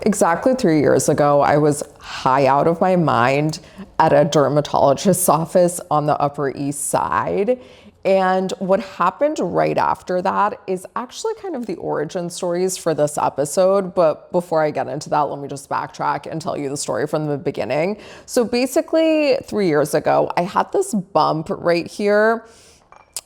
Exactly 3 years ago, I was high out of my mind at a dermatologist's office on the Upper East Side. And what happened right after that is actually kind of the origin stories for this episode. But before I get into that, let me just backtrack and tell you the story from the beginning. So basically, 3 years ago, I had this bump right here.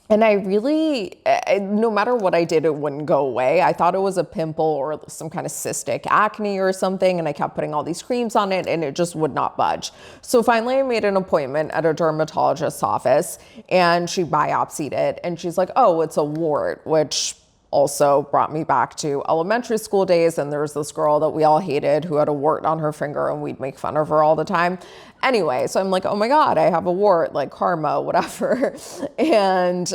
And I really, no matter what I did, it wouldn't go away. I thought it was a pimple or some kind of cystic acne or something. And I kept putting all these creams on it and it just would not budge. So finally I made an appointment at a dermatologist's office and she biopsied it. And she's like, oh, it's a wart, which also brought me back to elementary school days. And there was this girl that we all hated who had a wart on her finger and we'd make fun of her all the time. Anyway, so I'm like, oh my God, I have a wart, like karma, whatever. And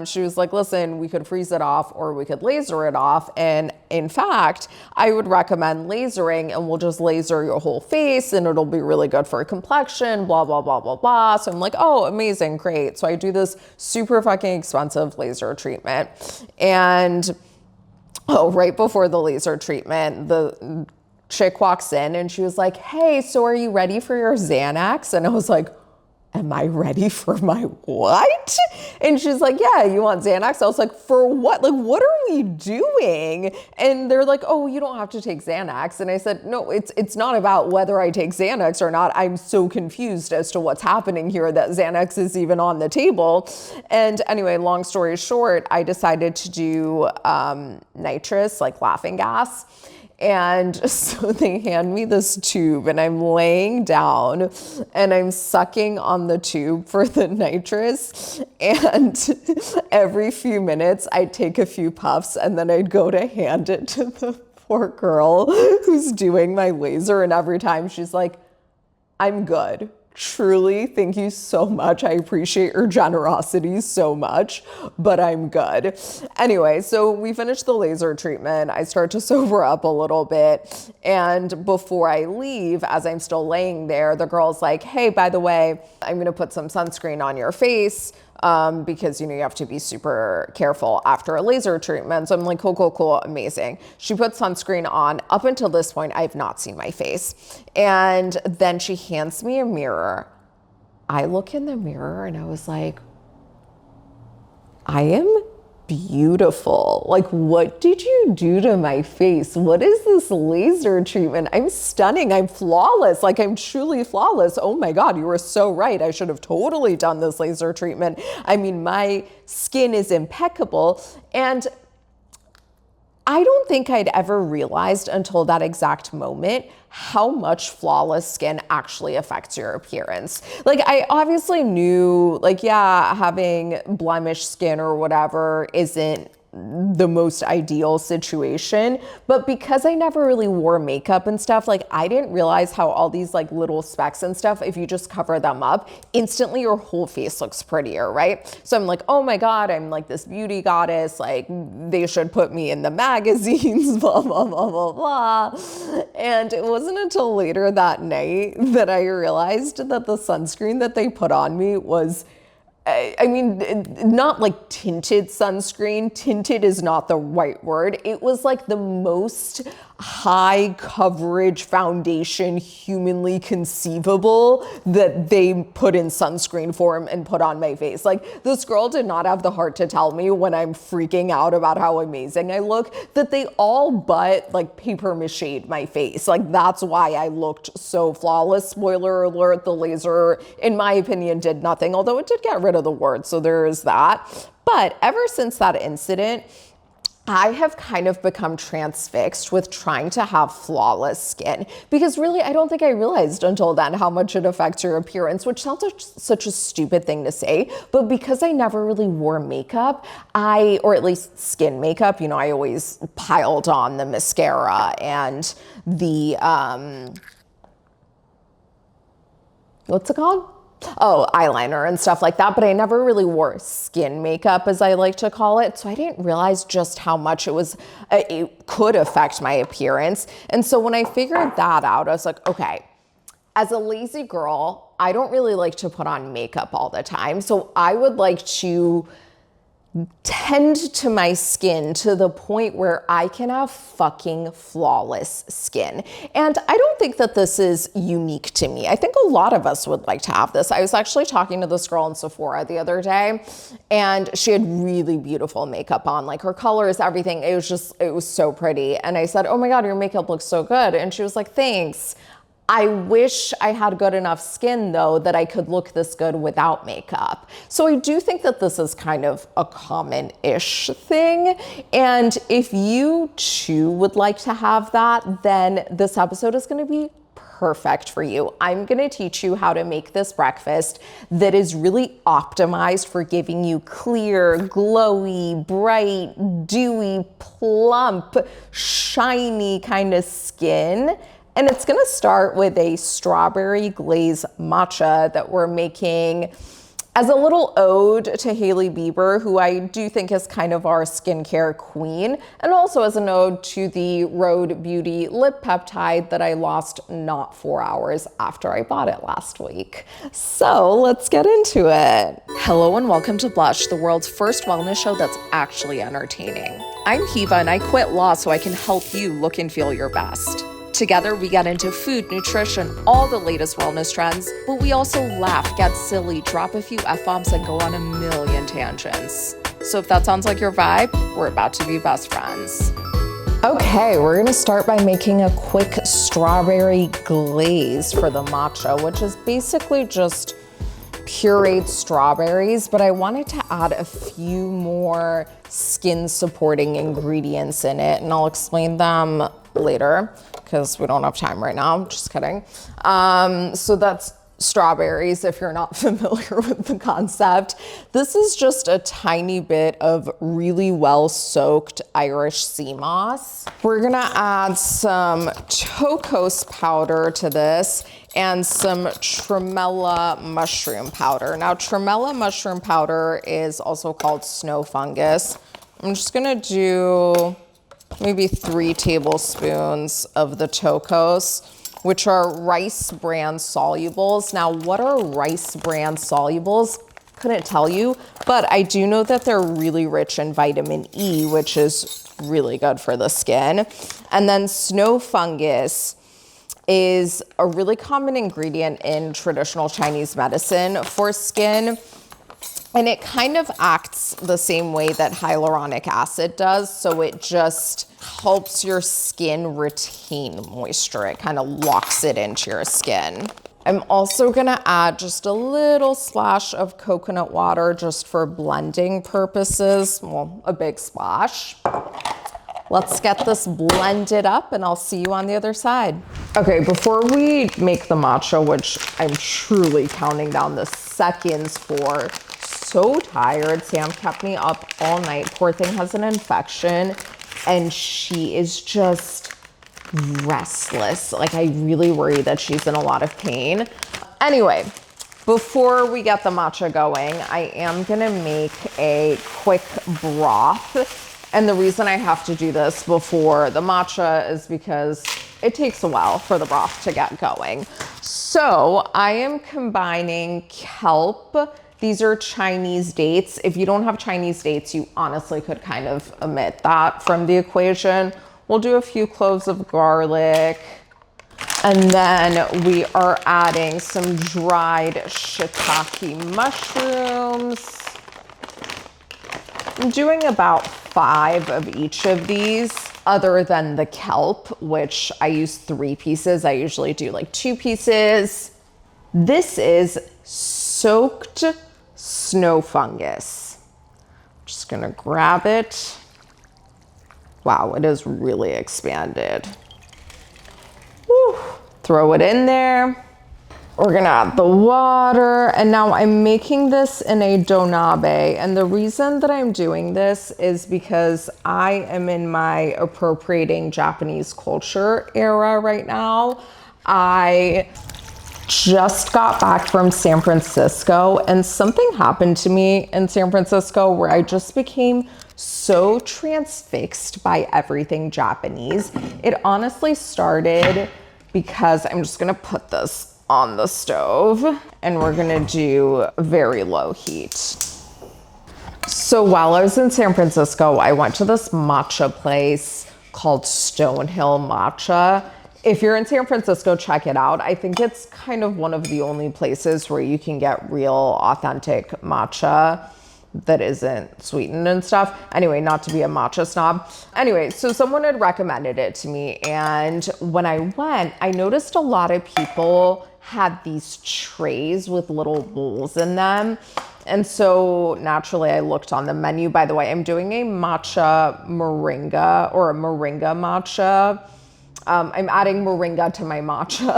she was like, listen, we could freeze it off or we could laser it off. And in fact, I would recommend lasering and we'll just laser your whole face and it'll be really good for a complexion, blah, blah, blah, blah, blah. So I'm like, oh, amazing, great. So I do this super fucking expensive laser treatment. And right before the laser treatment, the chick walks in and she was like, hey, so are you ready for your Xanax? And I was like, am I ready for my what? And she's like, yeah, you want Xanax? I was like, for what? Like, what are we doing? And they're like, oh, you don't have to take Xanax. And I said, no, it's not about whether I take Xanax or not. I'm so confused as to what's happening here that Xanax is even on the table. And anyway, long story short, I decided to do nitrous, like laughing gas. And so they hand me this tube and I'm laying down and I'm sucking on the tube for the nitrous. And every few minutes I'd take a few puffs and then I'd go to hand it to the poor girl who's doing my laser. And every time she's like, I'm good. Truly, thank you so much. I appreciate your generosity so much, but I'm good. Anyway, so we finished the laser treatment. I start to sober up a little bit. And before I leave, as I'm still laying there, the girl's like, hey, by the way, I'm going to put some sunscreen on your face. Because, you have to be super careful after a laser treatment. So I'm like, cool, amazing. She put sunscreen on. Up until this point, I've not seen my face. And then she hands me a mirror. I look in the mirror and I was like, I am beautiful. Like, what did you do to my face? What is this laser treatment? I'm stunning. I'm flawless. Like, I'm truly flawless. Oh my God, you were so right. I should have totally done this laser treatment. I mean, my skin is impeccable. And I don't think I'd ever realized until that exact moment how much flawless skin actually affects your appearance. Like, I obviously knew, like, yeah, having blemish skin or whatever isn't the most ideal situation, but because I never really wore makeup and stuff, like, I didn't realize how all these like little specks and stuff, if you just cover them up, instantly your whole face looks prettier, right? So I'm like, oh my God, I'm like this beauty goddess, like they should put me in the magazines, blah, blah, blah, blah, blah. And it wasn't until later that night that I realized that the sunscreen that they put on me was, I mean, not like tinted sunscreen. Tinted is not the right word. It was like the most high coverage foundation humanly conceivable that they put in sunscreen form and put on my face. Like, this girl did not have the heart to tell me when I'm freaking out about how amazing I look that they all but like paper mache'd my face. Like, that's why I looked so flawless. Spoiler alert, the laser, in my opinion, did nothing, although it did get rid of the warts, so there is that. But ever since that incident, I have kind of become transfixed with trying to have flawless skin, because really, I don't think I realized until then how much it affects your appearance, which sounds like such a stupid thing to say, but because I never really wore makeup, or at least skin makeup, I always piled on the mascara and the, what's it called? Oh, eyeliner and stuff like that, but I never really wore skin makeup, as I like to call it. So I didn't realize just how much it could affect my appearance. And so when I figured that out, I was like, okay, as a lazy girl, I don't really like to put on makeup all the time. So I would like to tend to my skin to the point where I can have fucking flawless skin. And I don't think that this is unique to me. I think a lot of us would like to have this. I was actually talking to this girl in Sephora the other day, and she had really beautiful makeup on, like her colors, everything. It was so pretty. And I said, oh my God, your makeup looks so good. And she was like, thanks. I wish I had good enough skin though that I could look this good without makeup. So I do think that this is kind of a common-ish thing. And if you too would like to have that, then this episode is gonna be perfect for you. I'm gonna teach you how to make this breakfast that is really optimized for giving you clear, glowy, bright, dewy, plump, shiny kind of skin. And it's gonna start with a strawberry glaze matcha that we're making as a little ode to Hailey Bieber, who I do think is kind of our skincare queen, and also as an ode to the Rhode Beauty lip peptide that I lost not 4 hours after I bought it last week. So let's get into it. Hello and welcome to Blush, the world's first wellness show that's actually entertaining. I'm Hiva and I quit law so I can help you look and feel your best. Together, we get into food, nutrition, all the latest wellness trends, but we also laugh, get silly, drop a few F-bombs, and go on a million tangents. So if that sounds like your vibe, we're about to be best friends. Okay, we're gonna start by making a quick strawberry glaze for the matcha, which is basically just pureed strawberries, but I wanted to add a few more skin supporting ingredients in it, and I'll explain them later because we don't have time right now. Just kidding. So that's strawberries, if you're not familiar with the concept. This is just a tiny bit of really well soaked Irish sea moss. We're gonna add some tocos powder to this and some tremella mushroom powder. Now, tremella mushroom powder is also called snow fungus. I'm just gonna do maybe 3 tablespoons of the tocos, which are rice bran solubles. Now, what are rice bran solubles? Couldn't tell you, but I do know that they're really rich in vitamin E, which is really good for the skin. And then snow fungus is a really common ingredient in traditional Chinese medicine for skin. And it kind of acts the same way that hyaluronic acid does. So it just helps your skin retain moisture. It kind of locks it into your skin. I'm also gonna add just a little splash of coconut water just for blending purposes. Well, a big splash. Let's get this blended up and I'll see you on the other side. Okay, before we make the matcha, which I'm truly counting down the seconds for, so tired. Sam kept me up all night. Poor thing has an infection and she is just restless. Like, I really worry that she's in a lot of pain. Anyway, before we get the matcha going, I am gonna make a quick broth. And the reason I have to do this before the matcha is because it takes a while for the broth to get going. So I am combining kelp. These are Chinese dates. If you don't have Chinese dates, you honestly could kind of omit that from the equation. We'll do a few cloves of garlic. And then we are adding some dried shiitake mushrooms. I'm doing about 5 of each of these, other than the kelp, which I use 3 pieces. I usually do like 2 pieces. This is soaked snow fungus. Just gonna grab it. Wow, it is really expanded. Whew. Throw it in there. We're gonna add the water, and now I'm making this in a donabe. And the reason that I'm doing this is because I am in my appropriating Japanese culture era right now. I just got back from San Francisco, and something happened to me in San Francisco where I just became so transfixed by everything Japanese. It honestly started because I'm just gonna put this on the stove and we're gonna do very low heat. So while I was in San Francisco, I went to this matcha place called Stonehill Matcha. If you're in San Francisco, check it out. I think it's kind of one of the only places where you can get real authentic matcha that isn't sweetened and stuff. Anyway, not to be a matcha snob. Anyway, so someone had recommended it to me, and when I went, I noticed a lot of people had these trays with little bowls in them. And so naturally I looked on the menu. By the way, I'm doing a matcha moringa, or a moringa matcha. I'm adding moringa to my matcha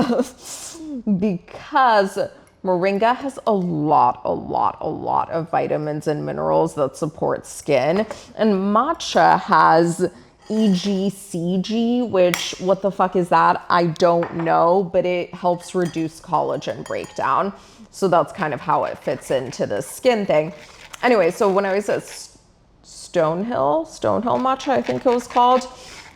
because moringa has a lot of vitamins and minerals that support skin. And matcha has EGCG, which, what the fuck is that? I don't know, but it helps reduce collagen breakdown. So that's kind of how it fits into the skin thing. Anyway, so when I was at Stonehill Matcha, I think it was called,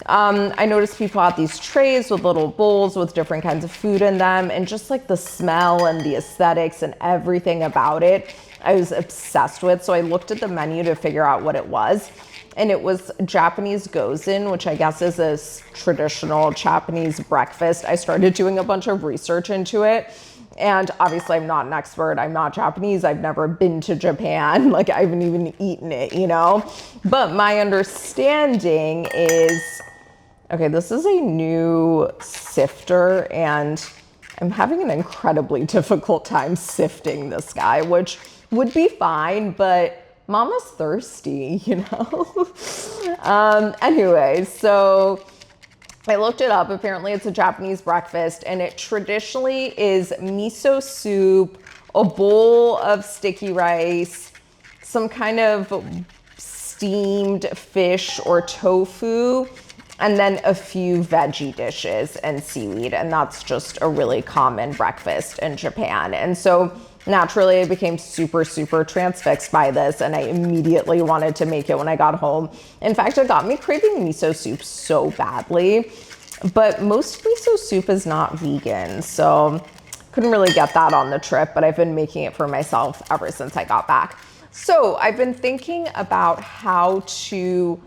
I noticed people had these trays with little bowls with different kinds of food in them, and just like the smell and the aesthetics and everything about it, I was obsessed with. So I looked at the menu to figure out what it was. And it was Japanese gozen, which I guess is a traditional Japanese breakfast. I started doing a bunch of research into it. And obviously I'm not an expert. I'm not Japanese. I've never been to Japan. Like, I haven't even eaten it, you know? But my understanding is, okay, this is a new sifter, and I'm having an incredibly difficult time sifting this guy, which would be fine, but Mama's thirsty, you know? Anyway, so I looked it up. Apparently it's a Japanese breakfast, and it traditionally is miso soup, a bowl of sticky rice, some kind of steamed fish or tofu, and then a few veggie dishes and seaweed. And that's just a really common breakfast in Japan. And so naturally, I became super transfixed by this, and I immediately wanted to make it when I got home. In fact, it got me craving miso soup so badly, but most miso soup is not vegan, so couldn't really get that on the trip, but I've been making it for myself ever since I got back. So I've been thinking about how to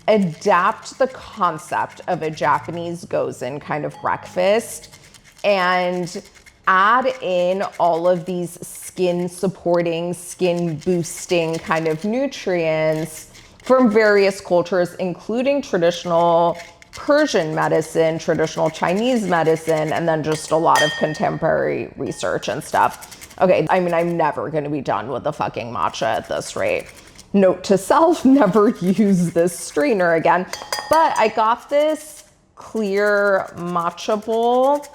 adapt the concept of a Japanese gozen kind of breakfast and add in all of these skin supporting, skin boosting kind of nutrients from various cultures, including traditional Persian medicine, traditional Chinese medicine, and then just a lot of contemporary research and stuff. Okay, I mean, I'm never gonna be done with the fucking matcha at this rate. Note to self, never use this strainer again. But I got this clear matcha bowl.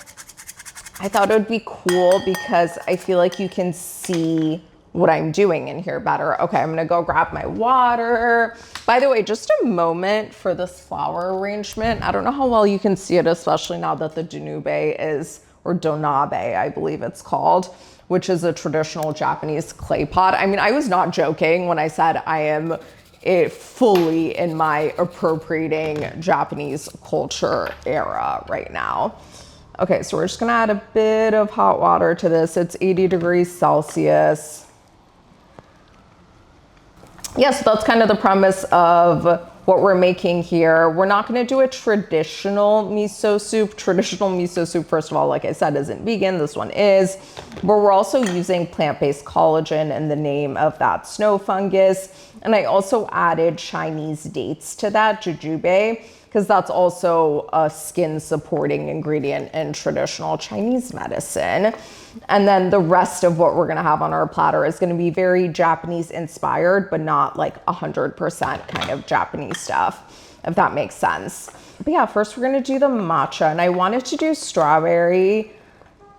I thought it would be cool because I feel like you can see what I'm doing in here better. Okay, I'm gonna go grab my water. By the way, just a moment for this flower arrangement. I don't know how well you can see it, especially now that the donabe is, or donabe, I believe it's called, which is a traditional Japanese clay pot. I mean, I was not joking when I said I am fully in my appropriating Japanese culture era right now. Okay, so we're just gonna add a bit of hot water to this. It's 80 degrees Celsius. Yes, that's kind of the premise of what we're making here. We're not gonna do a traditional miso soup. Traditional miso soup, first of all, like I said, isn't vegan. This one is. But we're also using plant-based collagen in the name of that snow fungus. And I also added Chinese dates to that, jujube, because that's also a skin supporting ingredient in traditional Chinese medicine. And then the rest of what we're gonna have on our platter is gonna be very Japanese inspired, but not like 100% kind of Japanese stuff, if that makes sense. But yeah, first we're gonna do the matcha, and I wanted to do strawberry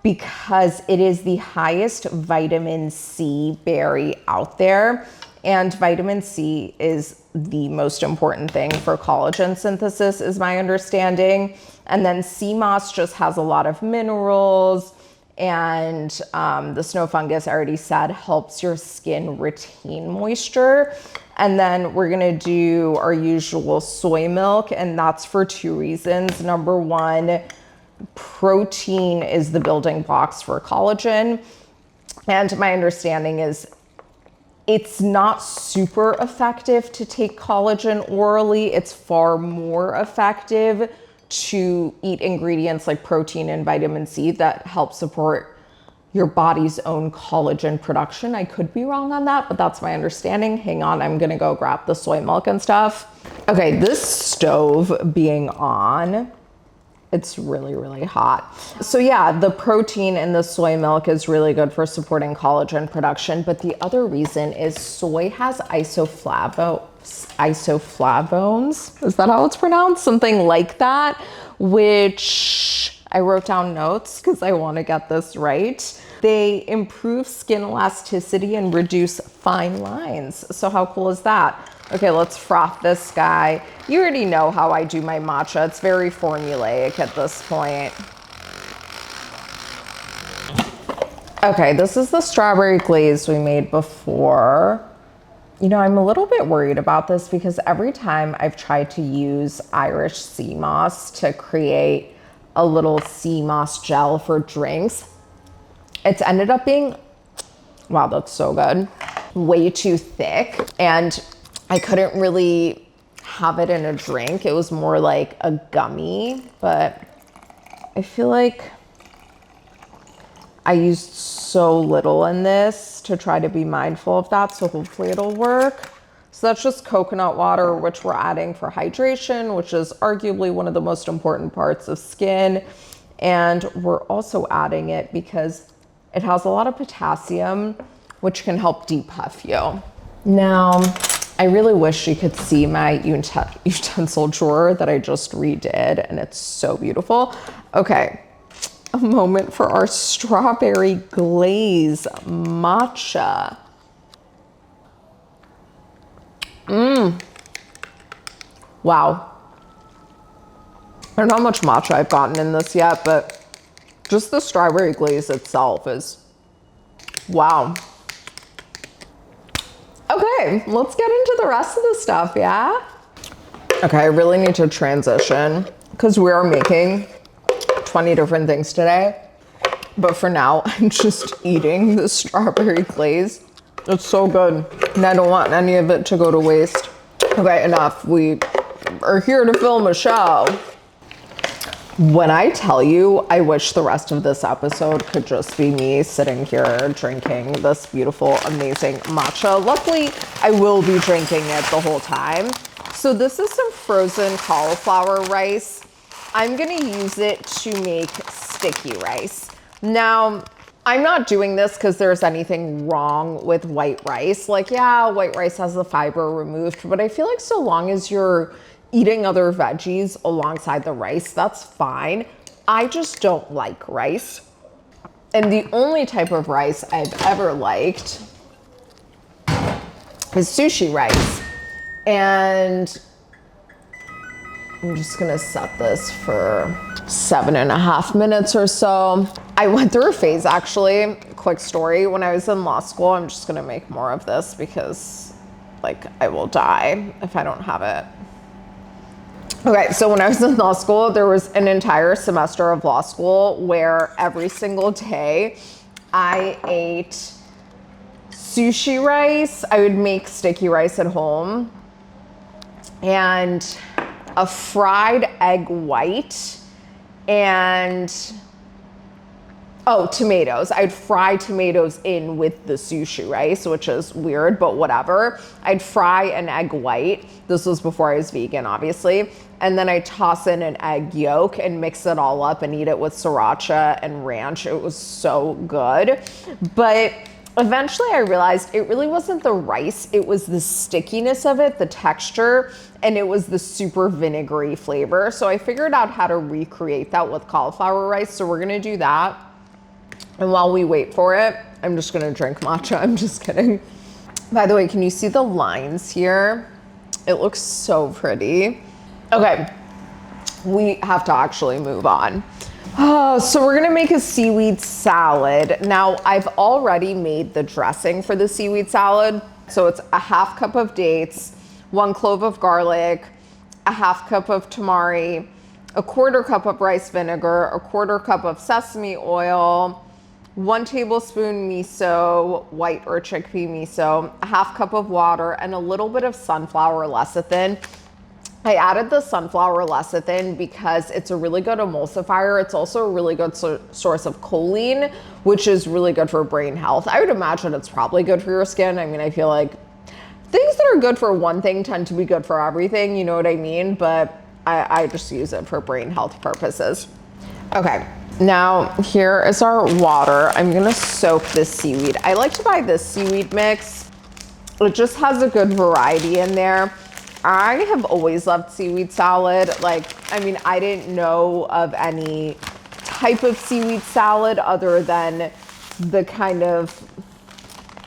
because it is the highest vitamin C berry out there. And vitamin C is the most important thing for collagen synthesis, is my understanding. And then sea moss just has a lot of minerals, and the snow fungus, I already said, helps your skin retain moisture. And then we're gonna do our usual soy milk, and that's for two reasons. Number one, protein is the building blocks for collagen. And my understanding is It's not super effective to take collagen orally. It's far more effective to eat ingredients like protein and vitamin C that help support your body's own collagen production. I could be wrong on that, but that's my understanding. Hang on, I'm gonna go grab the soy milk and stuff. Okay, this stove being on, it's really, really hot. So yeah, the protein in the soy milk is really good for supporting collagen production, but the other reason is soy has isoflavones. Is that how it's pronounced? Something like that, which I wrote down notes because I want to get this right. They improve skin elasticity and reduce fine lines. So how cool is that? Okay, let's froth this guy. You already know how I do my matcha. It's very formulaic at this point. Okay, this is the strawberry glaze we made before. You know, I'm a little bit worried about this because every time I've tried to use Irish sea moss to create a little sea moss gel for drinks, it's ended up being, wow, that's so good, way too thick. And I couldn't really have it in a drink. It was more like a gummy, but I feel like I used so little in this to try to be mindful of that. So hopefully it'll work. So that's just coconut water, which we're adding for hydration, which is arguably one of the most important parts of skin. And we're also adding it because it has a lot of potassium, which can help depuff you. Now, I really wish you could see my utensil drawer that I just redid, and it's so beautiful. Okay, a moment for our strawberry glaze matcha. Wow. I don't know how much matcha I've gotten in this yet, but just the strawberry glaze itself is, wow. Okay, let's get into the rest of the stuff, yeah? Okay, I really need to transition because we are making 20 different things today. But for now, I'm just eating the strawberry glaze. It's so good, and I don't want any of it to go to waste. Okay, enough. We are here to film a show. When I tell you, I wish the rest of this episode could just be me sitting here drinking this beautiful, amazing matcha. Luckily, I will be drinking it the whole time. So this is some frozen cauliflower rice. I'm gonna use it to make sticky rice. Now, I'm not doing this because there's anything wrong with white rice. Like, yeah, white rice has the fiber removed, but I feel like so long as you're eating other veggies alongside the rice, that's fine. I just don't like rice. And the only type of rice I've ever liked is sushi rice. And I'm just gonna set this for 7.5 minutes or so. I went through a phase, actually, quick story. When I was in law school, I'm just gonna make more of this because like I will die if I don't have it. Okay, so when I was in law school, there was an entire semester of law school where every single day I ate sushi rice. I would make sticky rice at home and a fried egg white and, oh, tomatoes. I'd fry tomatoes in with the sushi rice, which is weird, but whatever. I'd fry an egg white. This was before I was vegan, obviously. And then I toss in an egg yolk and mix it all up and eat it with sriracha and ranch. It was so good. But eventually I realized it really wasn't the rice. It was the stickiness of it, the texture, and it was the super vinegary flavor. So I figured out how to recreate that with cauliflower rice. So we're gonna do that. And while we wait for it, I'm just gonna drink matcha. I'm just kidding. By the way, can you see the lines here? It looks so pretty. Okay, we have to actually move on. So we're gonna make a seaweed salad. Now, I've already made the dressing for the seaweed salad. So it's a 1/2 cup of dates, 1 clove of garlic, a 1/2 cup of tamari, a 1/4 cup of rice vinegar, a 1/4 cup of sesame oil, 1 tablespoon miso, white or chickpea miso, a half cup of water, and a little bit of sunflower lecithin. I added the sunflower lecithin because it's a really good emulsifier. It's also a really good source of choline, which is really good for brain health. I would imagine it's probably good for your skin. I mean, I feel like things that are good for one thing tend to be good for everything, you know what I mean? But I just use it for brain health purposes. Okay, now here is our water. I'm gonna soak this seaweed. I like to buy this seaweed mix. It just has a good variety in there. I have always loved seaweed salad. Like, I mean, I didn't know of any type of seaweed salad other than the kind of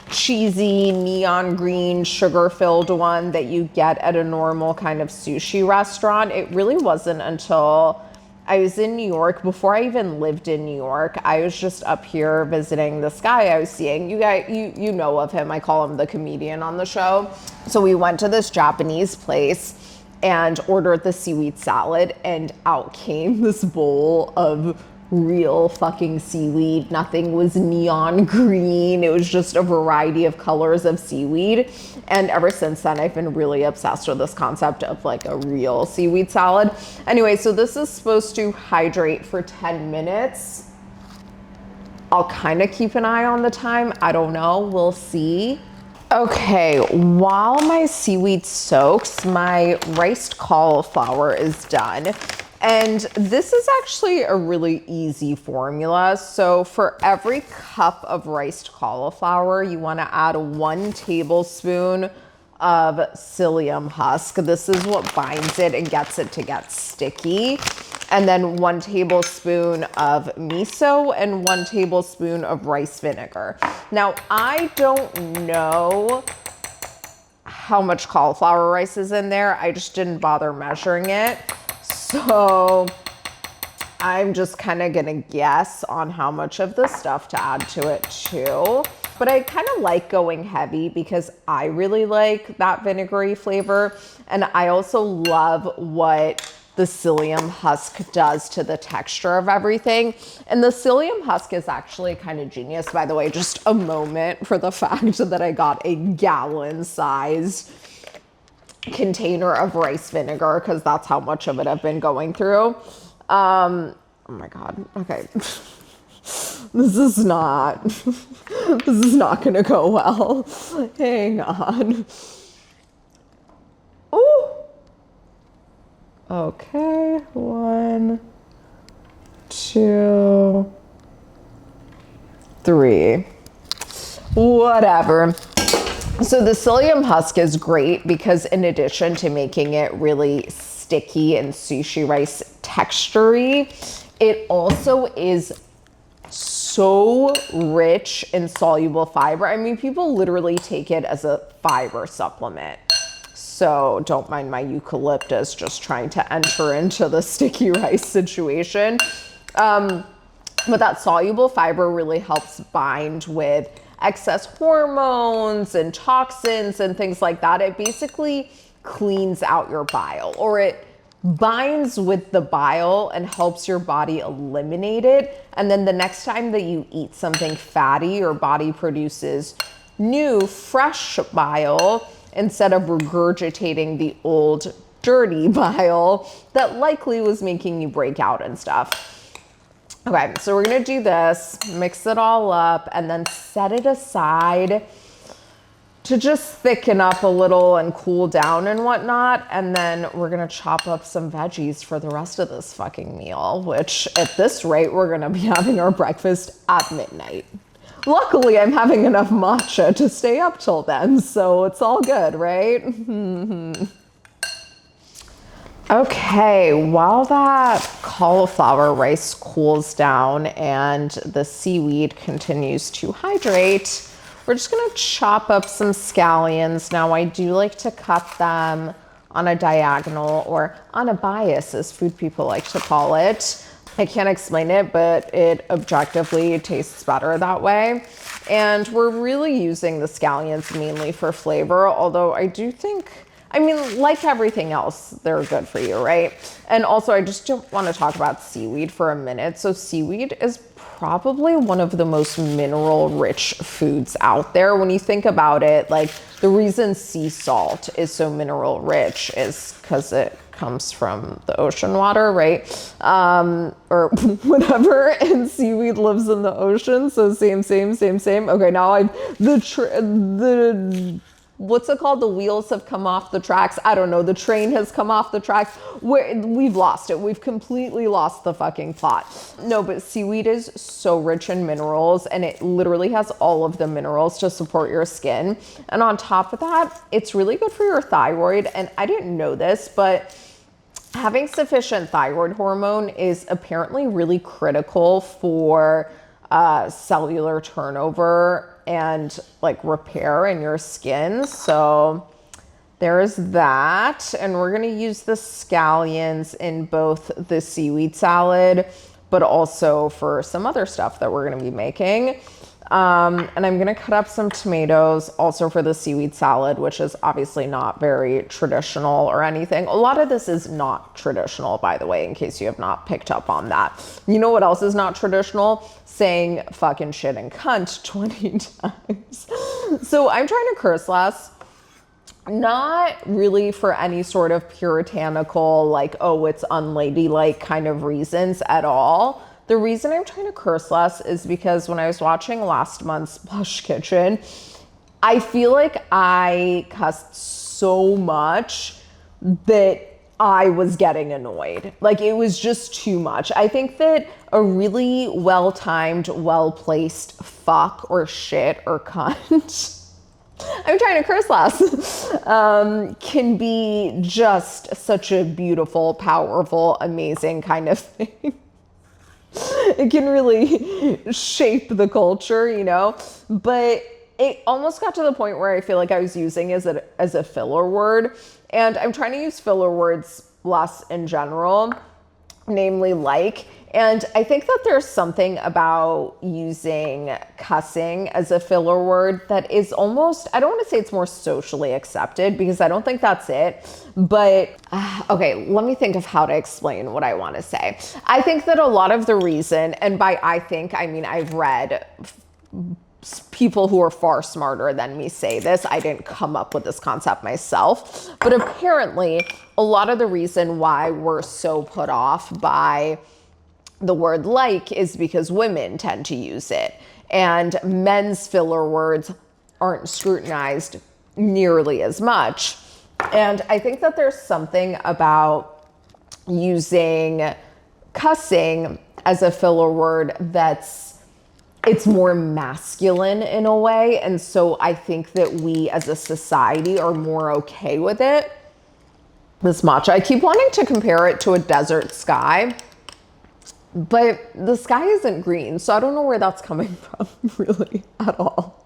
cheesy neon green sugar-filled one that you get at a normal kind of sushi restaurant. It really wasn't until I was in New York, before I even lived in New York. I was just up here visiting this guy I was seeing. You know of him. I call him the comedian on the show. So we went to this Japanese place and ordered the seaweed salad, and out came this bowl of real fucking seaweed. Nothing was neon green. It was just a variety of colors of seaweed. And ever since then, I've been really obsessed with this concept of like a real seaweed salad. Anyway, so this is supposed to hydrate for 10 minutes. I'll kind of keep an eye on the time. I don't know, we'll see. Okay, while my seaweed soaks, my riced cauliflower is done. And this is actually a really easy formula. So for every cup of riced cauliflower, you want to add 1 tablespoon of psyllium husk. This is what binds it and gets it to get sticky. And then 1 tablespoon of miso and 1 tablespoon of rice vinegar. Now, I don't know how much cauliflower rice is in there. I just didn't bother measuring it. So I'm just kind of gonna guess on how much of this stuff to add to it too. But I kind of like going heavy because I really like that vinegary flavor. And I also love what the psyllium husk does to the texture of everything. And the psyllium husk is actually kind of genius, by the way. Just a moment for the fact that I got a gallon-sized container of rice vinegar because that's how much of it I've been going through. Oh my God. Okay. This is not gonna go well. Hang on. Oh. Okay. 1, 2, 3. Whatever. So the psyllium husk is great because in addition to making it really sticky and sushi rice textury, it also is so rich in soluble fiber. I mean, people literally take it as a fiber supplement. So don't mind my eucalyptus just trying to enter into the sticky rice situation. But that soluble fiber really helps bind with excess hormones and toxins and things like that. It basically cleans out your bile, or it binds with the bile and helps your body eliminate it. And then the next time that you eat something fatty, your body produces new, fresh bile instead of regurgitating the old, dirty bile that likely was making you break out and stuff. Okay, so we're gonna do this, mix it all up, and then set it aside to just thicken up a little and cool down and whatnot. And then we're gonna chop up some veggies for the rest of this fucking meal, which at this rate, we're gonna be having our breakfast at midnight. Luckily, I'm having enough matcha to stay up till then, so it's all good, right? Okay, while that cauliflower rice cools down and the seaweed continues to hydrate, we're just gonna chop up some scallions. Now, I do like to cut them on a diagonal or on a bias, as food people like to call it. I can't explain it, but it objectively tastes better that way. And we're really using the scallions mainly for flavor, although I do think I mean, like everything else, they're good for you, right? And also, I just want to talk about seaweed for a minute. So seaweed is probably one of the most mineral rich foods out there. When you think about it, like the reason sea salt is so mineral rich is because it comes from the ocean water, right? Or whatever, and seaweed lives in the ocean, so same. Okay, now what's it called? The wheels have come off the tracks. I don't know. The train has come off the tracks. We've lost it. We've completely lost the fucking plot. No, but seaweed is so rich in minerals, and it literally has all of the minerals to support your skin. And on top of that, it's really good for your thyroid. And I didn't know this, but having sufficient thyroid hormone is apparently really critical for cellular turnover and like repair in your skin. So there's that. And we're going to use the scallions in both the seaweed salad, but also for some other stuff that we're going to be making. And I'm going to cut up some tomatoes also for the seaweed salad, which is obviously not very traditional or anything. A lot of this is not traditional, by the way, in case you have not picked up on that. You know what else is not traditional? Saying fucking shit and cunt 20 times. So I'm trying to curse less. Not really for any sort of puritanical, like, oh, it's unladylike kind of reasons at all. The reason I'm trying to curse less is because when I was watching last month's Blush Kitchen, I feel like I cussed so much that I was getting annoyed. Like, it was just too much. I think that a really well-timed, well-placed fuck or shit or cunt, I'm trying to curse less, can be just such a beautiful, powerful, amazing kind of thing. It can really shape the culture, you know, but it almost got to the point where I feel like I was using it as a filler word. And I'm trying to use filler words less in general, namely like. And I think that there's something about using cussing as a filler word that is almost, I don't want to say it's more socially accepted because I don't think that's it. But okay, let me think of how to explain what I want to say. I think that a lot of the reason, and by I think, I mean I've read people who are far smarter than me say this. I didn't come up with this concept myself. But apparently, a lot of the reason why we're so put off by the word like is because women tend to use it. And men's filler words aren't scrutinized nearly as much. And I think that there's something about using cussing as a filler word it's more masculine in a way. And so I think that we as a society are more okay with it. This matcha, I keep wanting to compare it to a desert sky, but the sky isn't green. So I don't know where that's coming from really at all.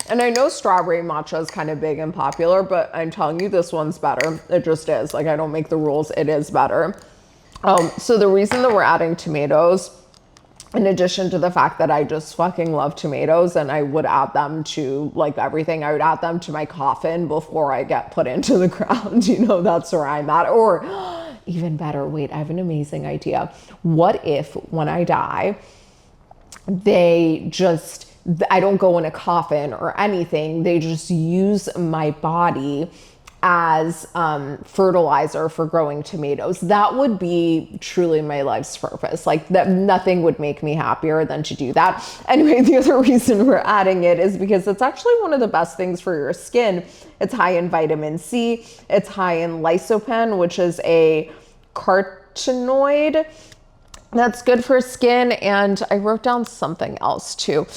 And I know strawberry matcha is kind of big and popular, but I'm telling you, this one's better. It just is. Like, I don't make the rules. It is better. So the reason that we're adding tomatoes, in addition to the fact that I just fucking love tomatoes and I would add them to like everything, I would add them to my coffin before I get put into the ground. You know, that's where I'm at. Or even better, wait, I have an amazing idea. What if when I die, I don't go in a coffin or anything. They just use my body as fertilizer for growing tomatoes. That would be truly my life's purpose. Like, that, nothing would make me happier than to do that. Anyway, the other reason we're adding it is because it's actually one of the best things for your skin. It's high in vitamin C. It's high in lycopene, which is a carotenoid that's good for skin. And I wrote down something else too.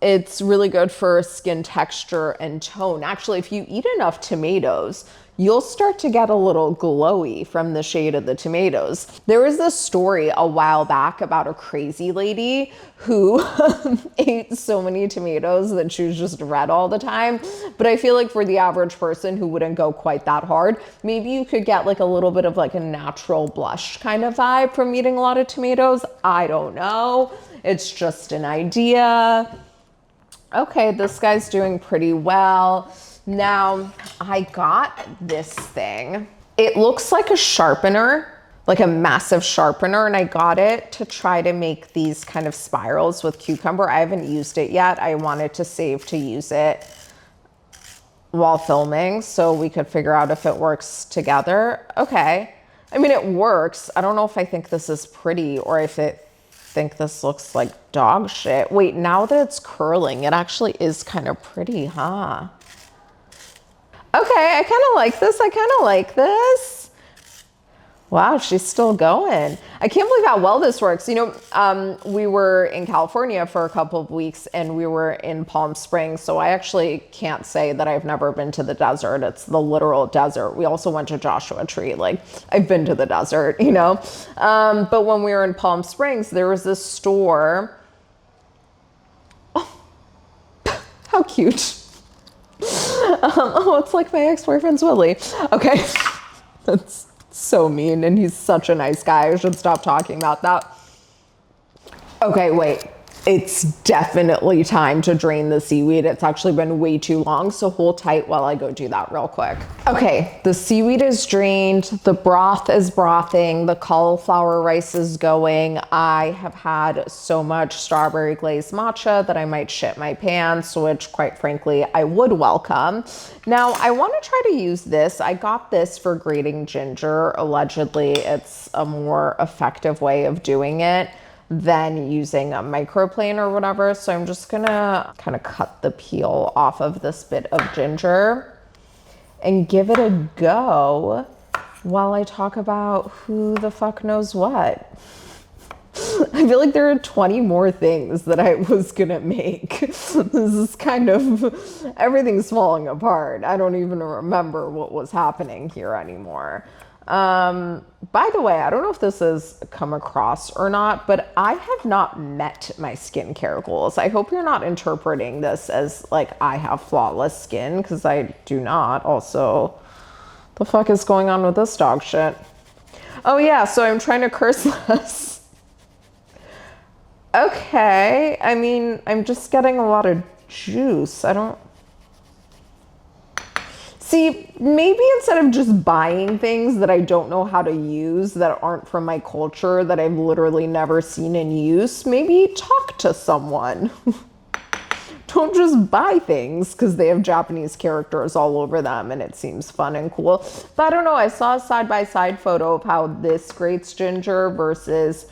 It's really good for skin texture and tone. Actually, if you eat enough tomatoes, you'll start to get a little glowy from the shade of the tomatoes. There was this story a while back about a crazy lady who ate so many tomatoes that she was just red all the time. But I feel like for the average person who wouldn't go quite that hard, maybe you could get like a little bit of like a natural blush kind of vibe from eating a lot of tomatoes. I don't know. It's just an idea. Okay, this guy's doing pretty well. Now, I got this thing. It looks like a sharpener, like a massive sharpener, and I got it to try to make these kind of spirals with cucumber. I haven't used it yet. I wanted to save to use it while filming so we could figure out if it works together. Okay. I mean, it works. I don't know if I think this is pretty or if I think this looks like dog shit. Wait, now that it's curling, it actually is kind of pretty, huh? Okay, I kind of like this. I kind of like this. Wow, she's still going. I can't believe how well this works. You know, we were in California for a couple of weeks and we were in Palm Springs. So I actually can't say that I've never been to the desert. It's the literal desert. We also went to Joshua Tree. Like, I've been to the desert, you know. But when we were in Palm Springs, there was this store. Oh, how cute. Oh, it's like my ex-boyfriend's Willie. Okay, that's so mean, and he's such a nice guy. I should stop talking about that. Okay, wait. It's definitely time to drain the seaweed. It's actually been way too long, so hold tight while I go do that real quick. Okay, the seaweed is drained, the broth is brothing, the cauliflower rice is going. I have had so much strawberry glazed matcha that I might shit my pants, which quite frankly, I would welcome. Now, I want to try to use this. I got this for grating ginger. Allegedly, it's a more effective way of doing it than using a microplane or whatever. So I'm just gonna kind of cut the peel off of this bit of ginger and give it a go while I talk about who the fuck knows what. I feel like there are 20 more things that I was gonna make. This is kind of, everything's falling apart. I don't even remember what was happening here anymore. By the way, I don't know if this has come across or not, but I have not met my skincare goals. I hope you're not interpreting this as like I have flawless skin, because I do not. Also, the fuck is going on with this dog shit? Oh yeah, so I'm trying to curse less. Okay, I mean, I'm just getting a lot of juice. I don't... See, maybe instead of just buying things that I don't know how to use, that aren't from my culture, that I've literally never seen in use, maybe talk to someone. Don't just buy things because they have Japanese characters all over them and it seems fun and cool. But I don't know, I saw a side-by-side photo of how this grates ginger versus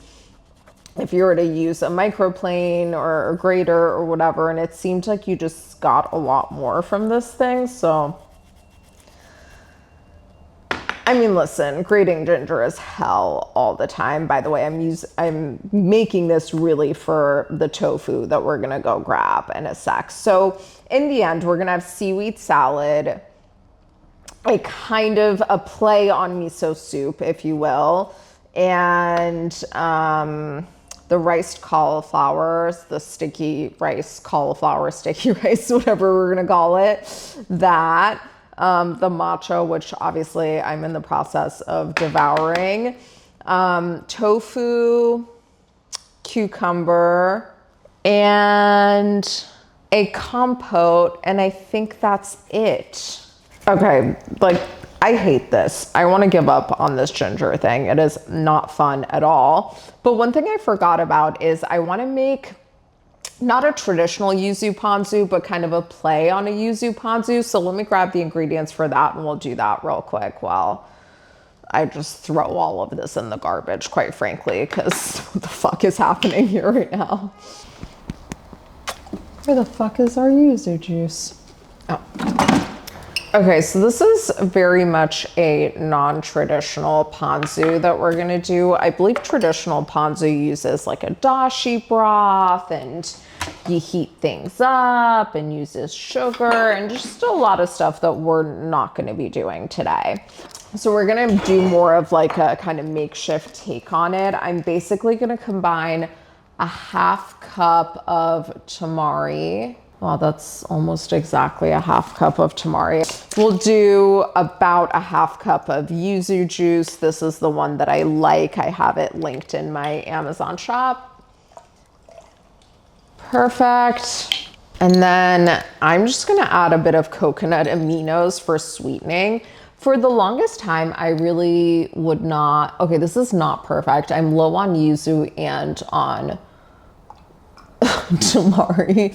if you were to use a microplane or a grater or whatever, and it seemed like you just got a lot more from this thing, so... I mean, listen, grating ginger is hell all the time. By the way, I'm making this really for the tofu that we're gonna go grab in a sec. So in the end, we're gonna have seaweed salad, a kind of a play on miso soup, if you will, and the riced cauliflowers, the sticky rice, cauliflower sticky rice, whatever we're gonna call it, that. The matcha, which obviously I'm in the process of devouring, tofu, cucumber, and a compote, and I think that's it. Okay, like, I hate this. I want to give up on this ginger thing. It is not fun at all. But one thing I forgot about is I want to make not a traditional yuzu ponzu, but kind of a play on a yuzu ponzu. So let me grab the ingredients for that and we'll do that real quick while I just throw all of this in the garbage, quite frankly, because what the fuck is happening here right now? Where the fuck is our yuzu juice? Oh. Okay, so this is very much a non-traditional ponzu that we're gonna do. I believe traditional ponzu uses like a dashi broth and you heat things up and uses sugar and just a lot of stuff that we're not gonna be doing today. So we're gonna do more of like a kind of makeshift take on it. I'm basically gonna combine a half cup of tamari. Wow, that's almost exactly a half cup of tamari. We'll do about a half cup of yuzu juice. This is the one that I like. I have it linked in my Amazon shop. Perfect. And then I'm just gonna add a bit of coconut aminos for sweetening. For the longest time, I really would not, okay, this is not perfect. I'm low on yuzu and on tamari,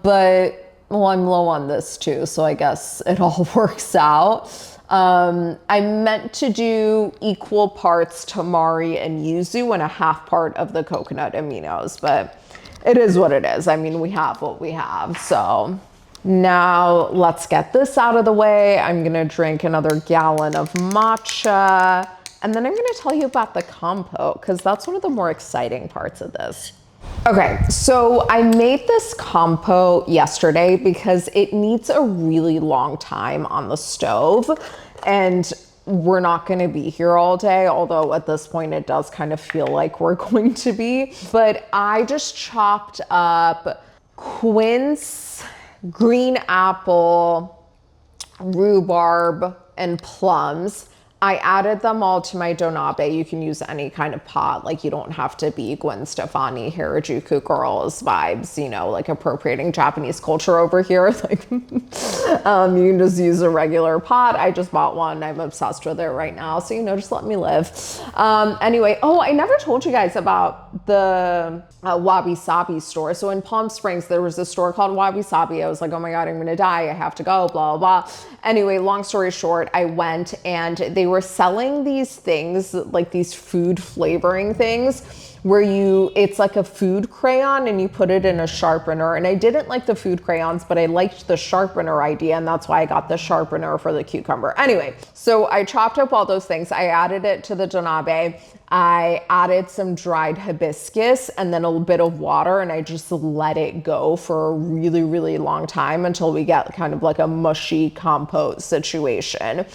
but well, I'm low on this too, so I guess it all works out. I meant to do equal parts tamari and yuzu and a half part of the coconut aminos, but it is what it is. I mean, we have what we have. So now let's get this out of the way. I'm gonna drink another gallon of matcha, and then I'm gonna tell you about the compote, because that's one of the more exciting parts of this. Okay, so I made this compote yesterday because it needs a really long time on the stove, and we're not going to be here all day, although at this point it does kind of feel like we're going to be. But I just chopped up quince, green apple, rhubarb, and plums. I added them all to my donabe. You can use any kind of pot. Like, you don't have to be Gwen Stefani, Harajuku girls vibes, you know, like appropriating Japanese culture over here. Like, you can just use a regular pot. I just bought one. I'm obsessed with it right now. So, you know, just let me live. Anyway, oh, I never told you guys about the Wabi Sabi store. So in Palm Springs, there was a store called Wabi Sabi. I was like, oh my God, I'm going to die. I have to go, blah, blah, blah. Anyway, long story short, I went and they were selling these things, like these food flavoring things, where it's like a food crayon and you put it in a sharpener. And I didn't like the food crayons, but I liked the sharpener idea. And that's why I got the sharpener for the cucumber. Anyway, so I chopped up all those things. I added it to the donabe. I added some dried hibiscus and then a little bit of water, and I just let it go for a really, really long time until we get kind of like a mushy compote situation.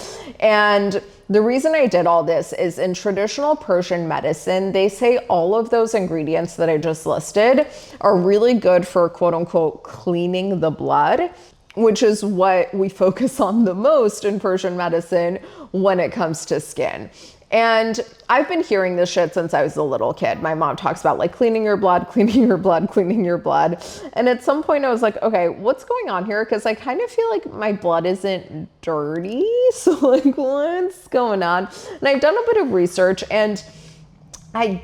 And the reason I did all this is in traditional Persian medicine, they say all of those ingredients that I just listed are really good for quote unquote cleaning the blood, which is what we focus on the most in Persian medicine when it comes to skin. And I've been hearing this shit since I was a little kid. My mom talks about like cleaning your blood, cleaning your blood, cleaning your blood. And at some point I was like, okay, what's going on here? Because I kind of feel like my blood isn't dirty. So like, what's going on? And I've done a bit of research, and I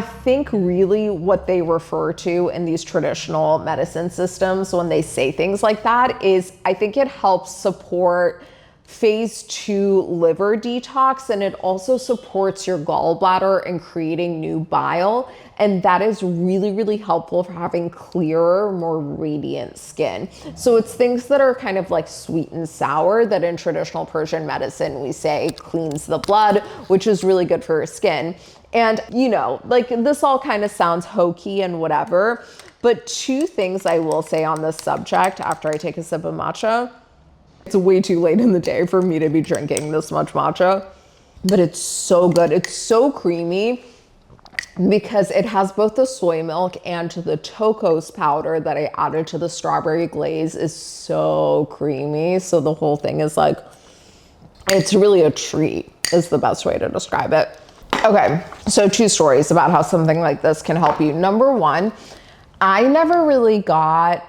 think really what they refer to in these traditional medicine systems when they say things like that is, I think it helps support phase 2 liver detox, and it also supports your gallbladder in creating new bile. And that is really, really helpful for having clearer, more radiant skin. So it's things that are kind of like sweet and sour that in traditional Persian medicine we say cleans the blood, which is really good for your skin. And you know, like this all kind of sounds hokey and whatever, but 2 things I will say on this subject after I take a sip of matcha. It's way too late in the day for me to be drinking this much matcha, but it's so good. It's so creamy because it has both the soy milk and the tocos powder that I added to the strawberry glaze is so creamy. So the whole thing is like, it's really a treat is the best way to describe it. Okay, so 2 stories about how something like this can help you. Number 1, I never really got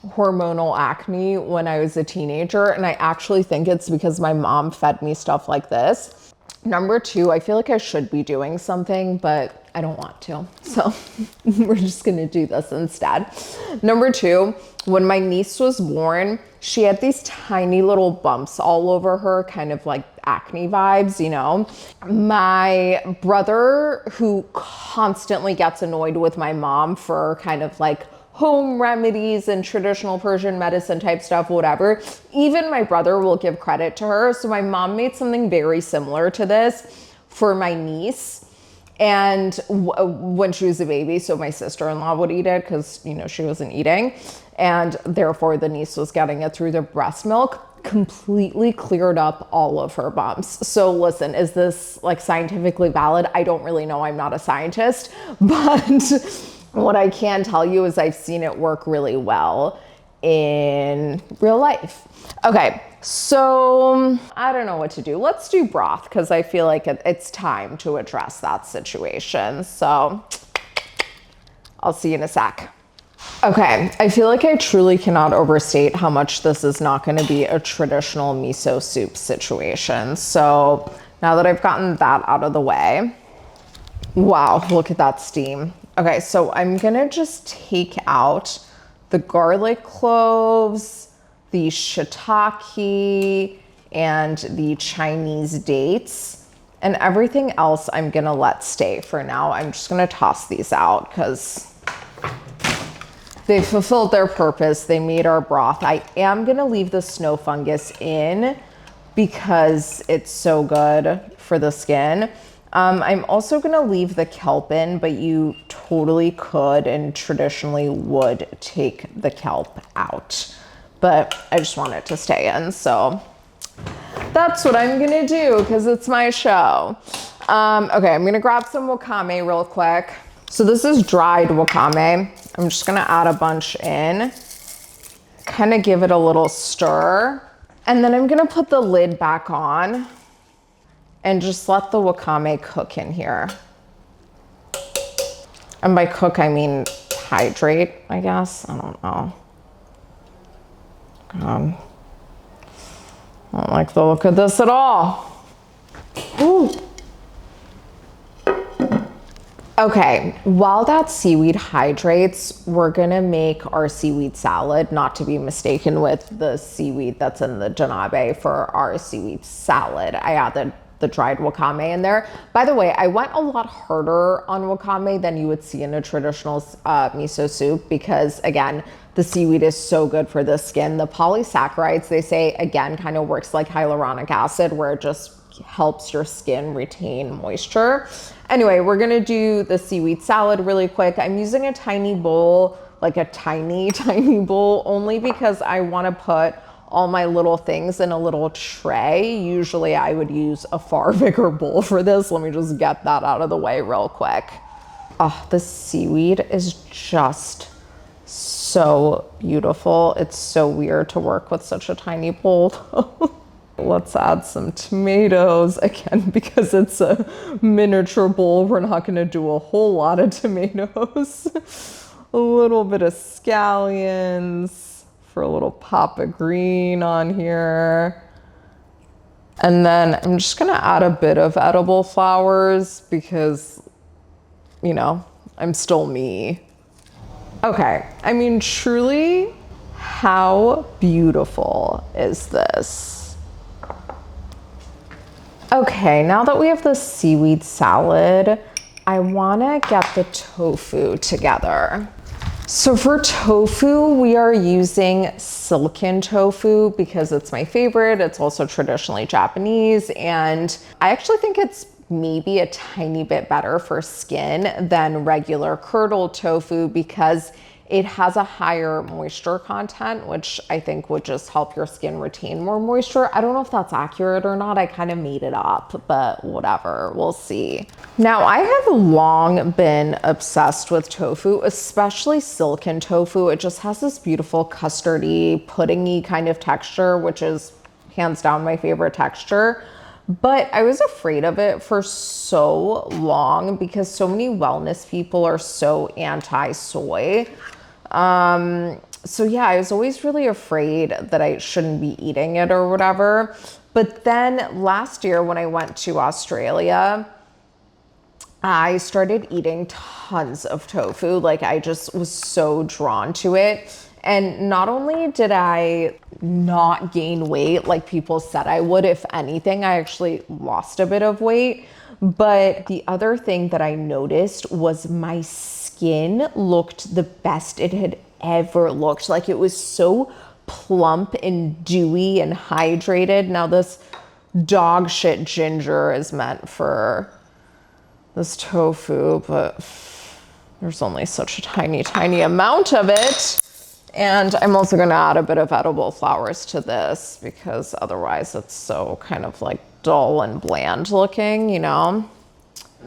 hormonal acne when I was a teenager, and I actually think it's because my mom fed me stuff like this. Number 2, I feel like I should be doing something, but I don't want to. So we're just gonna do this instead. Number 2, when my niece was born, she had these tiny little bumps all over her, kind of like acne vibes, you know. My brother, who constantly gets annoyed with my mom for kind of like home remedies and traditional Persian medicine type stuff, whatever, even my brother will give credit to her. So my mom made something very similar to this for my niece. And when she was a baby, so my sister-in-law would eat it because, you know, she wasn't eating. And therefore the niece was getting it through the breast milk, completely cleared up all of her bumps. So listen, is this like scientifically valid? I don't really know. I'm not a scientist, but what I can tell you is I've seen it work really well in real life. Okay, so I don't know what to do. Let's do broth because I feel like it's time to address that situation. So I'll see you in a sec. Okay, I feel like I truly cannot overstate how much this is not going to be a traditional miso soup situation. So now that I've gotten that out of the way, wow, look at that steam. Okay, so I'm gonna just take out the garlic cloves, the shiitake, and the Chinese dates, and everything else I'm gonna let stay for now. I'm just gonna toss these out because they fulfilled their purpose. They made our broth. I am gonna leave the snow fungus in because it's so good for the skin. I'm also gonna leave the kelp in, but you totally could and traditionally would take the kelp out. But I just want it to stay in, so that's what I'm gonna do because it's my show. Okay, I'm gonna grab some wakame real quick. So this is dried wakame. I'm just gonna add a bunch in, kind of give it a little stir. And then I'm gonna put the lid back on and just let the wakame cook in here. And by cook, I mean hydrate, I guess. I don't know. I don't like the look of this at all. Ooh. Okay, while that seaweed hydrates, we're gonna make our seaweed salad, not to be mistaken with the seaweed that's in the janabe for our seaweed salad. I added the dried wakame in there. By the way, I went a lot harder on wakame than you would see in a traditional miso soup because, again, the seaweed is so good for the skin. The polysaccharides, they say, again, kind of works like hyaluronic acid where it just helps your skin retain moisture. Anyway, we're gonna do the seaweed salad really quick. I'm using a tiny bowl, like a tiny bowl, only because I wanna put all my little things in a little tray. Usually I would use a far bigger bowl for this. Let me just get that out of the way real quick. Oh, the seaweed is just so beautiful. It's so weird to work with such a tiny bowl. Let's add some tomatoes again, because it's a miniature bowl. We're not gonna do a whole lot of tomatoes. A little bit of scallions for a little pop of green on here. And then I'm just gonna add a bit of edible flowers because, you know, I'm still me. Okay, I mean, truly, how beautiful is this? Okay, now that we have the seaweed salad, I wanna get the tofu together. So for tofu, we are using silken tofu because it's my favorite. It's also traditionally Japanese, and I actually think it's maybe a tiny bit better for skin than regular curdled tofu because it has a higher moisture content, which I think would just help your skin retain more moisture. I don't know if that's accurate or not. I kind of made it up, but whatever, we'll see. Now, I have long been obsessed with tofu, especially silken tofu. It just has this beautiful custardy, puddingy kind of texture, which is hands down my favorite texture. But I was afraid of it for so long because so many wellness people are so anti-soy. So yeah, I was always really afraid that I shouldn't be eating it or whatever. But then last year when I went to Australia, I started eating tons of tofu. Like I just was so drawn to it. And not only did I not gain weight like people said I would, if anything, I actually lost a bit of weight. But the other thing that I noticed was my skin looked the best it had ever looked. Like it was so plump and dewy and hydrated. Now this dog shit ginger is meant for this tofu, but there's only such a tiny amount of it. And I'm also gonna add a bit of edible flowers to this because otherwise it's so kind of like dull and bland looking, you know?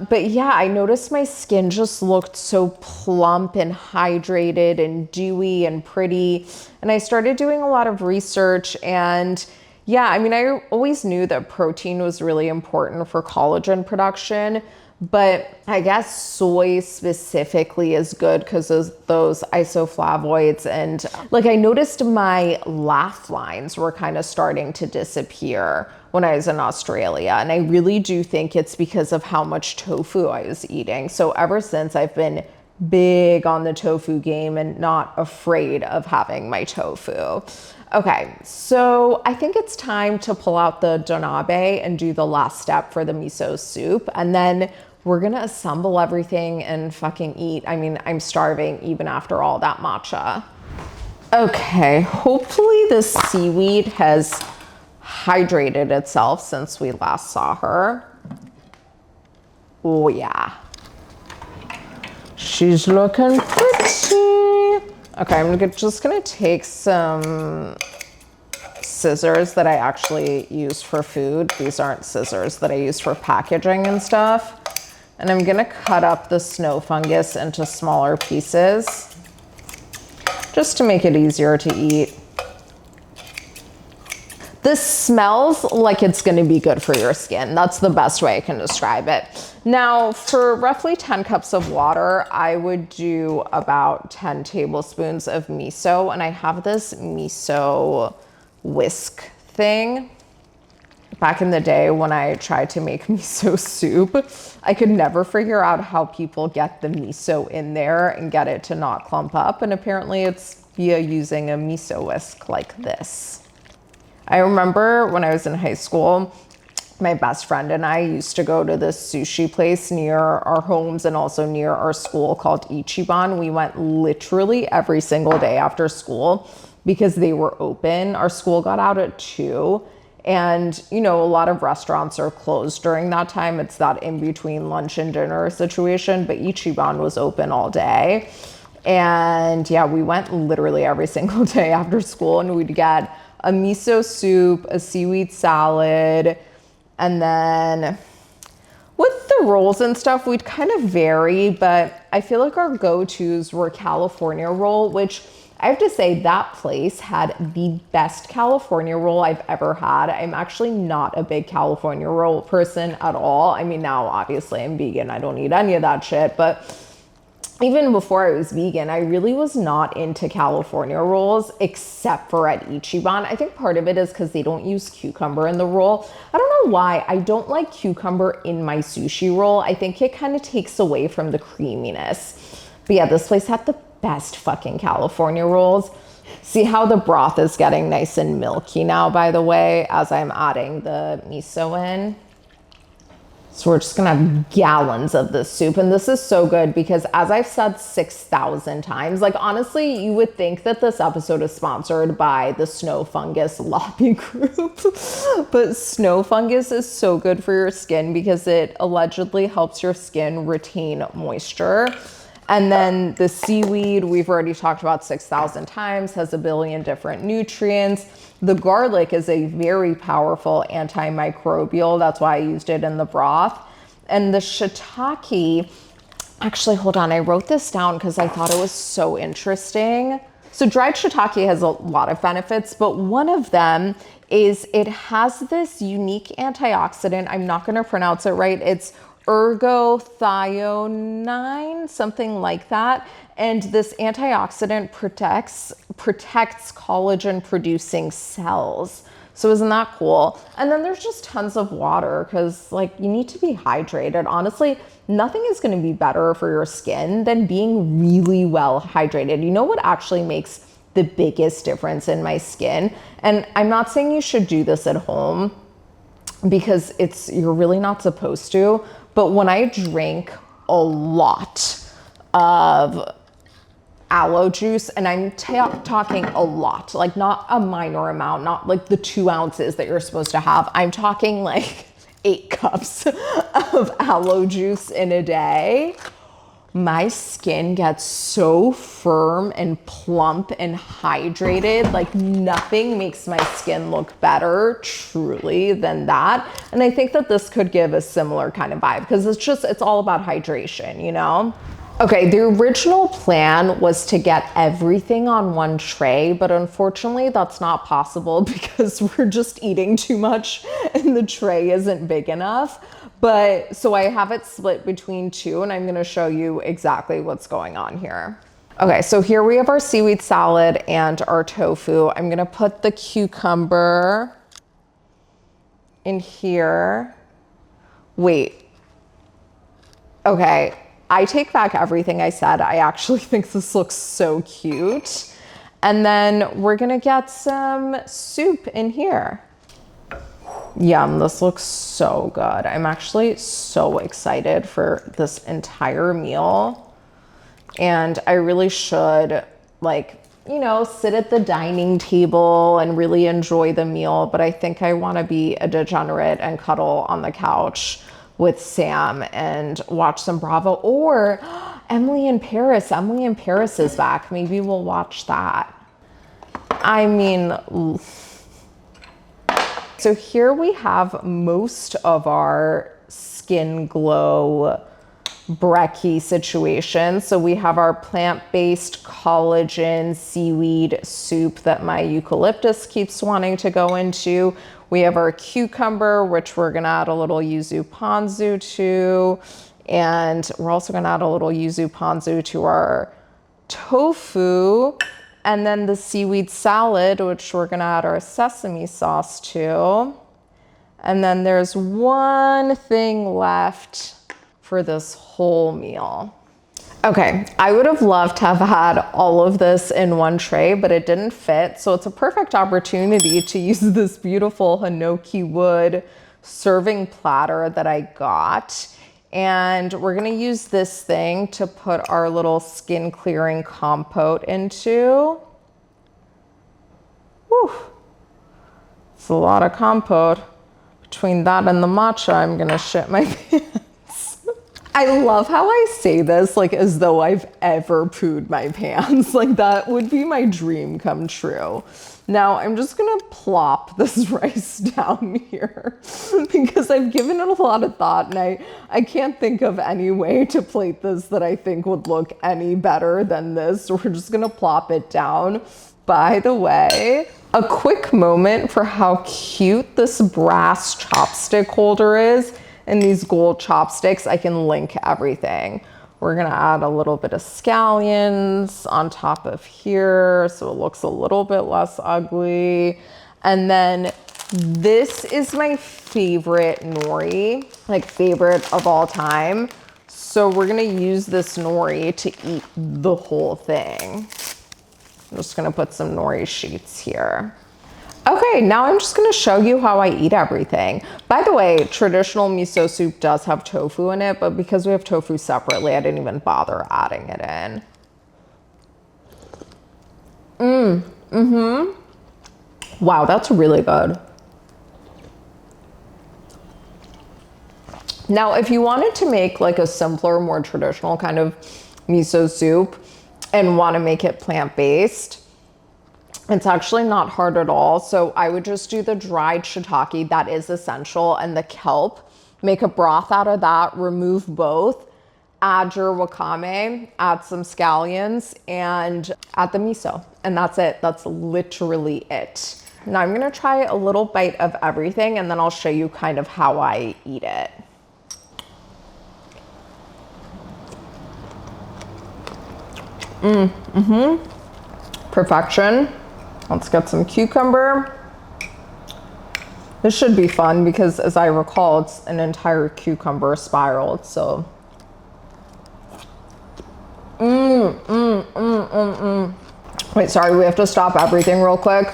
But yeah, I noticed my skin just looked so plump and hydrated and dewy and pretty. And I started doing a lot of research and yeah, I mean, I always knew that protein was really important for collagen production, But I guess soy specifically is good because of those isoflavonoids. And like I noticed my laugh lines were kind of starting to disappear when I was in Australia. And I really do think it's because of how much tofu I was eating. So ever since, I've been big on the tofu game and not afraid of having my tofu. Okay, so I think it's time to pull out the donabe and do the last step for the miso soup. And then we're gonna assemble everything and fucking eat. I mean, I'm starving even after all that matcha. Okay, hopefully this seaweed has hydrated itself since we last saw her. Oh yeah. She's looking pretty. Okay, I'm just gonna take some scissors that I actually use for food. These aren't scissors that I use for packaging and stuff. And I'm gonna cut up the snow fungus into smaller pieces just to make it easier to eat. This smells like it's gonna be good for your skin. That's the best way I can describe it. Now, for roughly 10 cups of water, I would do about 10 tablespoons of miso, and I have this miso whisk thing. Back in the day when I tried to make miso soup, I could never figure out how people get the miso in there and get it to not clump up, and apparently it's via using a miso whisk like this. I remember when I was in high school, my best friend and I used to go to this sushi place near our homes and also near our school called Ichiban. We went literally every single day after school because they were open. Our school got out at 2. And, you know, a lot of restaurants are closed during that time. It's that in between lunch and dinner situation, but Ichiban was open all day. And yeah, we went literally every single day after school, and we'd get a miso soup, a seaweed salad, and then with the rolls and stuff, we'd kind of vary, but I feel like our go-tos were California roll, which I have to say that place had the best California roll I've ever had. I'm actually not a big California roll person at all. I mean, now obviously I'm vegan. I don't eat any of that shit, but even before I was vegan, I really was not into California rolls except for at Ichiban. I think part of it is because they don't use cucumber in the roll. I don't know why. I don't like cucumber in my sushi roll. I think it kind of takes away from the creaminess. But yeah, this place had the best fucking California rolls. See how the broth is getting nice and milky now, by the way, as I'm adding the miso in. So we're just gonna have gallons of this soup. And this is so good because, as I've said 6,000 times, like honestly, you would think that this episode is sponsored by the Snow Fungus Lobby Group. But snow fungus is so good for your skin because it allegedly helps your skin retain moisture. And then the seaweed, we've already talked about 6,000 times, has a billion different nutrients. The garlic is a very powerful antimicrobial. That's why I used it in the broth. And the shiitake, actually, hold on, I wrote this down because I thought it was so interesting. So dried shiitake has a lot of benefits, but one of them is it has this unique antioxidant. I'm not gonna pronounce it right. It's ergothioneine, something like that. And this antioxidant protects collagen producing cells. So isn't that cool? And then there's just tons of water because like you need to be hydrated. Honestly, nothing is going to be better for your skin than being really well hydrated. You know what actually makes the biggest difference in my skin? And I'm not saying you should do this at home because you're really not supposed to. But when I drink a lot of aloe juice, and I'm talking a lot, like not a minor amount, not like the 2 ounces that you're supposed to have. I'm talking like 8 cups of aloe juice in a day. My skin gets so firm and plump and hydrated. Like nothing makes my skin look better truly than that. And I think that this could give a similar kind of vibe because it's all about hydration, you know? Okay, the original plan was to get everything on one tray, but unfortunately that's not possible because we're just eating too much and the tray isn't big enough. But so I have it split between two, and I'm gonna show you exactly what's going on here. Okay, so here we have our seaweed salad and our tofu. I'm gonna put the cucumber in here. Wait, okay, I take back everything I said. I actually think this looks so cute. And then we're gonna get some soup in here. Yum, this looks so good. I'm actually so excited for this entire meal. And I really should, like, you know, sit at the dining table and really enjoy the meal. But I think I want to be a degenerate and cuddle on the couch with Sam and watch some Bravo. Or Emily in Paris. Emily in Paris is back. Maybe we'll watch that. I mean, so here we have most of our skin glow brekkie situation. So we have our plant-based collagen seaweed soup that my eucalyptus keeps wanting to go into. We have our cucumber, which we're gonna add a little yuzu ponzu to. And we're also gonna add a little yuzu ponzu to our tofu. And then the seaweed salad, which we're gonna add our sesame sauce to. And then there's one thing left for this whole meal. Okay, I would have loved to have had all of this in one tray, but it didn't fit. So it's a perfect opportunity to use this beautiful Hinoki wood serving platter that I got. And we're gonna use this thing to put our little skin clearing compote into. Whew, it's a lot of compote. Between that and the matcha, I'm gonna shit my pants. I love how I say this like as though I've ever pooed my pants. Like that would be my dream come true. Now I'm just gonna plop this rice down here because I've given it a lot of thought and I can't think of any way to plate this that I think would look any better than this. So we're just gonna plop it down. By the way, a quick moment for how cute this brass chopstick holder is and these gold chopsticks. I can link everything. We're gonna add a little bit of scallions on top of here so it looks a little bit less ugly. And then this is my favorite nori, like favorite of all time. So we're gonna use this nori to eat the whole thing. I'm just gonna put some nori sheets here. Okay, now I'm just gonna show you how I eat everything. By the way, traditional miso soup does have tofu in it, but because we have tofu separately, I didn't even bother adding it in. Wow, that's really good. Now, if you wanted to make like a simpler, more traditional kind of miso soup and want to make it plant-based, it's actually not hard at all. So I would just do the dried shiitake, that is essential, and the kelp. Make a broth out of that, remove both, add your wakame, add some scallions, and add the miso. And that's it. That's literally it. Now I'm gonna try a little bite of everything and then I'll show you kind of how I eat it. Perfection. Let's get some cucumber. This should be fun because as I recall, it's an entire cucumber spiraled, so. Wait, sorry, we have to stop everything real quick.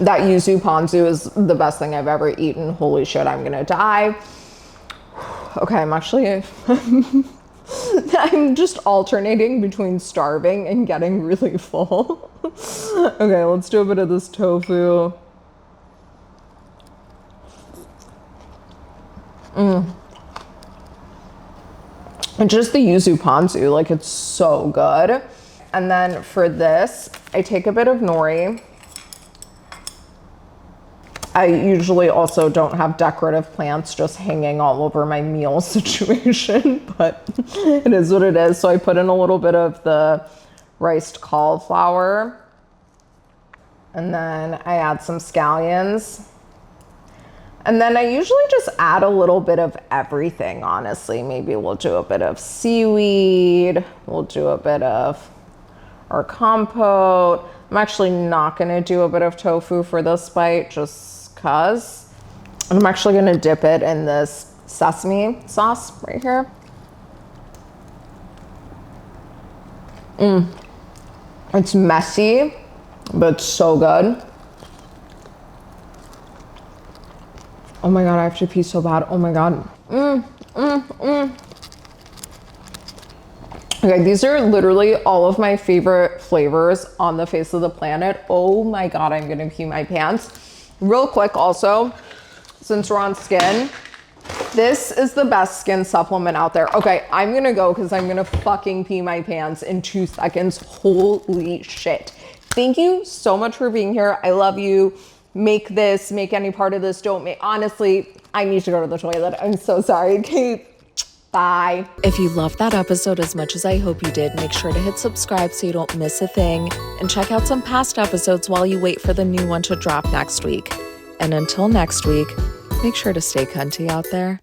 That yuzu ponzu is the best thing I've ever eaten. Holy shit, I'm gonna die. Okay, I'm actually, I'm just alternating between starving and getting really full. Okay, let's do a bit of this tofu. And just the yuzu ponzu, like it's so good. And then for this, I take a bit of nori. I usually also don't have decorative plants just hanging all over my meal situation, but it is what it is. So I put in a little bit of the riced cauliflower, and then I add some scallions. And then I usually just add a little bit of everything, honestly. Maybe we'll do a bit of seaweed. We'll do a bit of our compote. I'm actually not gonna do a bit of tofu for this bite just cause. And I'm actually gonna dip it in this sesame sauce right here. It's messy, but it's so good. Oh my God, I have to pee so bad. Oh my God. Okay, these are literally all of my favorite flavors on the face of the planet. Oh my God, I'm gonna pee my pants. Real quick also, since we're on skin, this is the best skin supplement out there. Okay, I'm gonna go because I'm gonna fucking pee my pants in 2 seconds. Holy shit. Thank you so much for being here. I love you. Make this, make any part of this, don't make, honestly, I need to go to the toilet. I'm so sorry, Kate. Bye. If you loved that episode as much as I hope you did, make sure to hit subscribe so you don't miss a thing, and check out some past episodes while you wait for the new one to drop next week. And until next week, make sure to stay cunty out there.